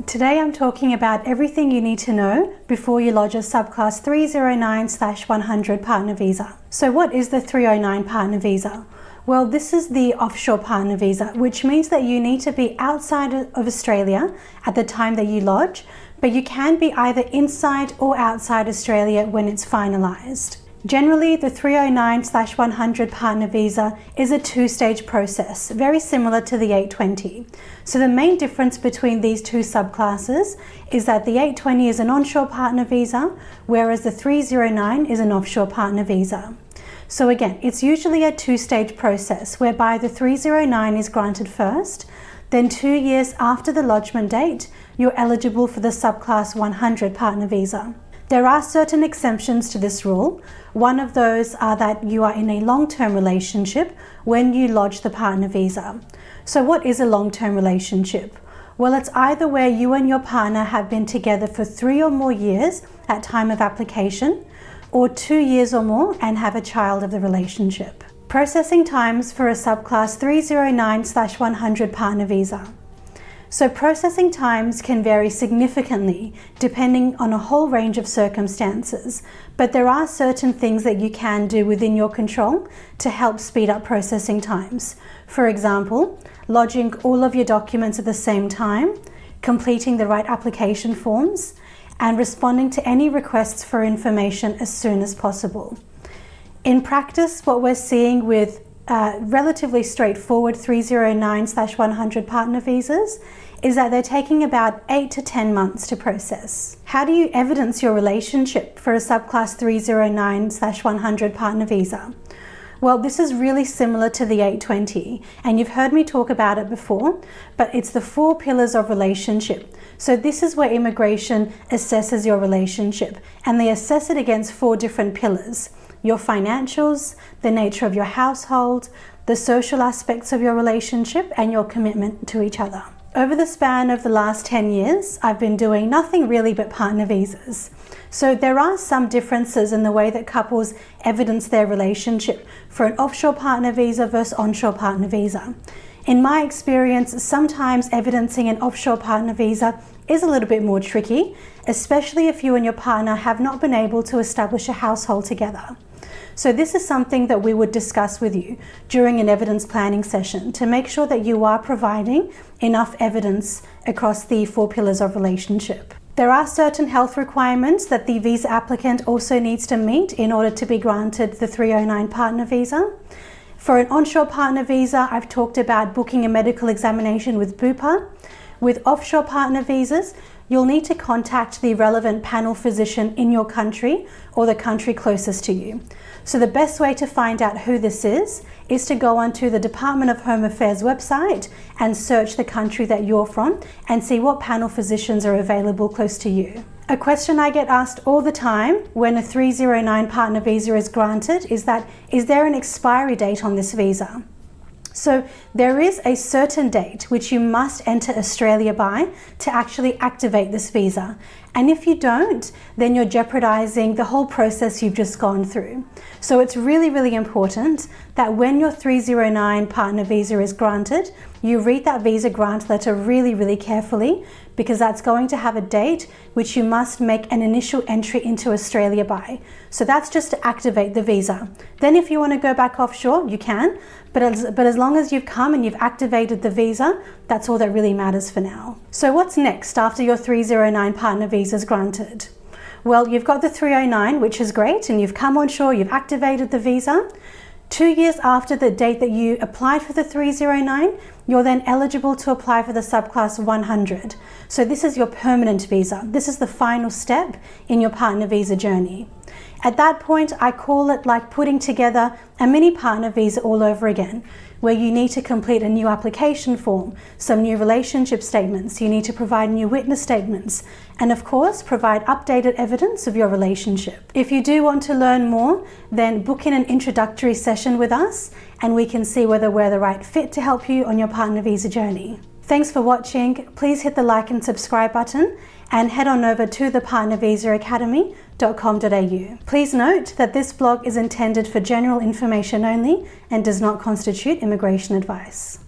Today I'm talking about everything you need to know before you lodge a Subclass 309/100 partner visa. So what is the 309 partner visa? Well, this is the offshore partner visa, which means that you need to be outside of Australia at the time that you lodge, but you can be either inside or outside Australia when it's finalised. Generally, the 309/100 partner visa is a two-stage process, very similar to the 820. So the main difference between these two subclasses is that the 820 is an onshore partner visa, whereas the 309 is an offshore partner visa. So again, it's usually a two-stage process whereby the 309 is granted first, then 2 years after the lodgement date, you're eligible for the Subclass 100 partner visa. There are certain exemptions to this rule. One of those are that you are in a long-term relationship when you lodge the partner visa. So what is a long-term relationship? Well, it's either where you and your partner have been together for 3 or more years at time of application, or 2 years or more and have a child of the relationship. Processing times for a Subclass 309/100 partner visa. So processing times can vary significantly depending on a whole range of circumstances, but there are certain things that you can do within your control to help speed up processing times. For example, lodging all of your documents at the same time, completing the right application forms, and responding to any requests for information as soon as possible. In practice, what we're seeing with relatively straightforward 309/100 partner visas is that they're taking about 8 to 10 months to process. How do you evidence your relationship for a Subclass 309/100 partner visa? Well, this is really similar to the 820, and you've heard me talk about it before, but it's the 4 pillars of relationship. So this is where immigration assesses your relationship, and they assess it against 4 different pillars: your financials, the nature of your household, the social aspects of your relationship, and your commitment to each other. Over the span of the last 10 years, I've been doing nothing really but partner visas. So there are some differences in the way that couples evidence their relationship for an offshore partner visa versus onshore partner visa. In my experience, sometimes evidencing an offshore partner visa is a little bit more tricky, especially if you and your partner have not been able to establish a household together. So this is something that we would discuss with you during an evidence planning session to make sure that you are providing enough evidence across the 4 pillars of relationship. There are certain health requirements that the visa applicant also needs to meet in order to be granted the 309 partner visa. For an onshore partner visa, I've talked about booking a medical examination with Bupa. With offshore partner visas, you'll need to contact the relevant panel physician in your country or the country closest to you. So the best way to find out who this is to go onto the Department of Home Affairs website and search the country that you're from and see what panel physicians are available close to you. A question I get asked all the time when a 309 partner visa is granted is there an expiry date on this visa? So there is a certain date which you must enter Australia by to actually activate this visa. And if you don't, then you're jeopardizing the whole process you've just gone through. So it's really, really important that when your 309 partner visa is granted, you read that visa grant letter really, really carefully, because that's going to have a date which you must make an initial entry into Australia by. So that's just to activate the visa. Then if you want to go back offshore, you can, but as long as you've come and you've activated the visa, that's all that really matters for now. So what's next after your 309 partner visa is granted? Well, you've got the 309, which is great, and you've come on shore, you've activated the visa. 2 years after the date that you applied for the 309, you're then eligible to apply for the Subclass 100. So this is your permanent visa. This is the final step in your partner visa journey. At that point, I call it like putting together a mini partner visa all over again, where you need to complete a new application form, some new relationship statements, you need to provide new witness statements, and of course, provide updated evidence of your relationship. If you do want to learn more, then book in an introductory session with us, and we can see whether we're the right fit to help you on your partner visa journey. Thanks for watching. Please hit the like and subscribe button and head on over to thepartnervisaacademy.com.au. Please note that this blog is intended for general information only and does not constitute immigration advice.